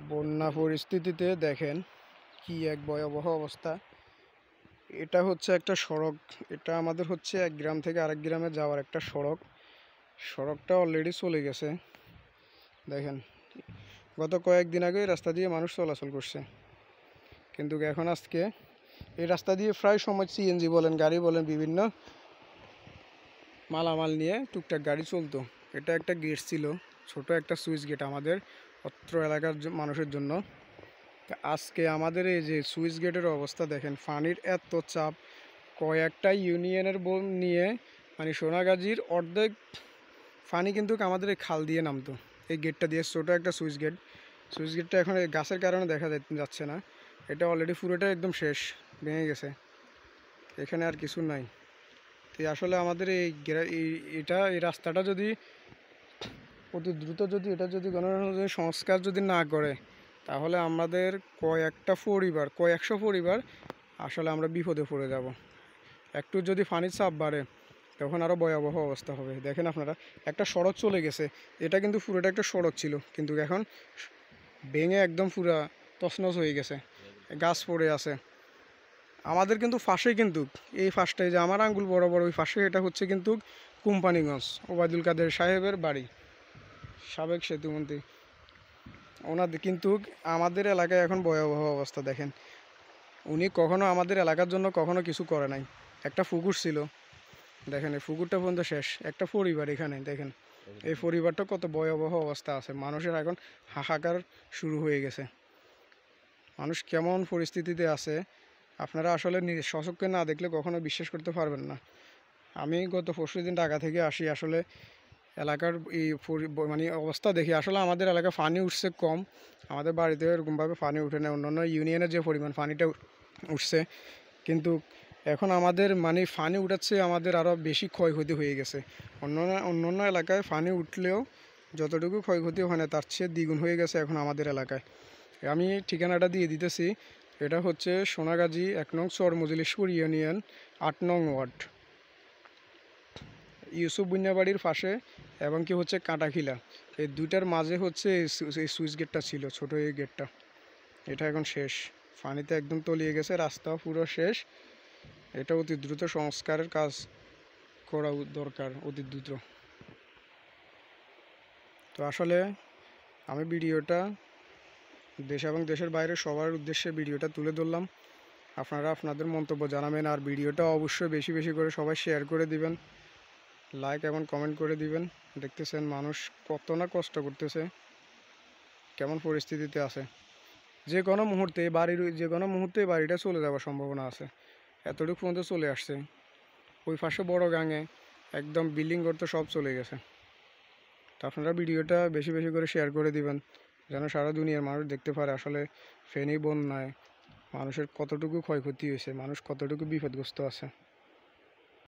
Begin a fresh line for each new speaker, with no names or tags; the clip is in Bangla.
বন্যা পরিস্থিতিতে দেখেন কি এক ভয়াবহ অবস্থা। এটা হচ্ছে একটা সড়ক, এটা আমাদের হচ্ছে এক গ্রাম থেকে আরেক গ্রামে যাওয়ার একটা সড়ক। সড়কটা অলরেডি চলে গেছে। দেখেন গত কয়েকদিন আগে এই রাস্তা দিয়ে মানুষ চলাচল করছে, কিন্তু এখন আজকে এই রাস্তা দিয়ে প্রায় সময় সিএনজি বলেন, গাড়ি বলেন, বিভিন্ন মালামাল নিয়ে টুকটাক গাড়ি চলতো। এটা একটা গেট ছিল, ছোট একটা সুইচ গেট আমাদের অত্র এলাকার মানুষের জন্য। আজকে আমাদের এই যে সুইচ গেটের অবস্থা দেখেন, পানির এত চাপ, কয়েকটা ইউনিয়নের নিয়ে মানে সোনাগাজীর অর্ধেক পানি কিন্তু আমাদের এই খাল দিয়ে নামতো এই গেটটা দিয়ে। ছোটো একটা সুইচ গেট, সুইচ গেটটা এখন এই গাছের কারণে দেখা যাচ্ছে না। এটা অলরেডি পুরোটা একদম শেষ, ভেঙে গেছে, এখানে আর কিছু নাই। তো আসলে আমাদের এই রাস্তাটা যদি অতি দ্রুত যদি কোনো সংস্কার যদি না করে, তাহলে আমাদের কয়েকশো পরিবার আসলে আমরা বিপদে পড়ে যাব। একটু যদি পানির চাপ বাড়ে তখন আরও ভয়াবহ অবস্থা হবে। দেখেন আপনারা, একটা সড়ক চলে গেছে, এটা কিন্তু পুরোটা একটা সড়ক ছিল, কিন্তু এখন ভেঙে একদম পুরা তছনছ হয়ে গেছে, গাছ পড়ে আছে। আমাদের কিন্তু ফাঁসে, কিন্তু এই ফাঁসটাই যে আমার আঙ্গুল বড় বড় ওই ফাঁসে, এটা হচ্ছে কিন্তু কোম্পানিগঞ্জ ওবায়দুল কাদের সাহেবের বাড়ি, সাবেক সেতুমন্ত্রী ওনাদের। কিন্তু আমাদের এলাকায় এখন ভয়াবহ অবস্থা। দেখেন উনি কখনো আমাদের এলাকার জন্য কখনো কিছু করে নাই। একটা পুকুর ছিল, দেখেন এই পুকুরটা পর্যন্ত শেষ। একটা পরিবার এখানে দেখেন, এই পরিবারটা কত ভয়াবহ অবস্থা আছে। মানুষের এখন হাহাকার শুরু হয়ে গেছে। মানুষ কেমন পরিস্থিতিতে আছে আপনারা আসলে স্বচক্ষে না দেখলে কখনো বিশ্বাস করতে পারবেন না। আমি গত পরশুদিন ঢাকা থেকে আসি, আসলে এলাকার এই মানে অবস্থা দেখি আসলে আমাদের এলাকায় পানি উঠছে কম, আমাদের বাড়িতে এরকমভাবে পানি উঠে না। অন্যান্য ইউনিয়নের যে পরিমাণ পানিটা উঠছে, কিন্তু এখন আমাদের মানে পানি উঠাচ্ছে আমাদের আরও বেশি ক্ষয়ক্ষতি হয়ে গেছে। অন্যান্য এলাকায় পানি উঠলেও যতটুকু ক্ষয়ক্ষতি হয় না, তার চেয়ে দ্বিগুণ হয়ে গেছে এখন আমাদের এলাকায়। আমি ঠিকানাটা দিয়ে দিতেছি, এটা হচ্ছে সোনাগাজী 1 নং চর মজলিশপুর ইউনিয়ন 8 নং ওয়ার্ড, ইউসুফ বুনিয়াবাড়ির পাশে এবং কি হচ্ছে কাঁটাখিলা, এই দুইটার মাঝে হচ্ছে এই সুইচ গেটটা ছিল, ছোট এই গেটটা। এটা এখন শেষ, পানিতে একদম তলিয়ে গেছে, রাস্তাও পুরো শেষ। এটা অতি দ্রুত সংস্কারের কাজ করা দরকার, অতি দ্রুত। তো আসলে আমি ভিডিওটা দেশ এবং দেশের বাইরে সবার উদ্দেশ্যে ভিডিওটা তুলে ধরলাম। আপনারা আপনাদের মন্তব্য জানাবেন, আর ভিডিওটা অবশ্যই বেশি বেশি করে সবাই শেয়ার করে দিবেন, লাইক এবং কমেন্ট করে দিবেন। দেখতেছেন মানুষ কত না কষ্ট করতেছে, কেমন পরিস্থিতিতে আছে। যে কোনো মুহূর্তে বাড়িটা চলে যাওয়ার সম্ভাবনা আছে, এতটুকু পর্যন্ত চলে আসছে। ওই পাশে বড় গাঙে একদম বিল্ডিং করতে সব চলে গেছে। তো আপনারা ভিডিওটা বেশি বেশি করে শেয়ার করে দিবেন, যেন সারা দুনিয়ার মানুষ দেখতে পারে আসলে ফেনী বন্যায় মানুষের কতটুকু ক্ষয়ক্ষতি হয়েছে, মানুষ কতটুকু বিপদগ্রস্ত আছে।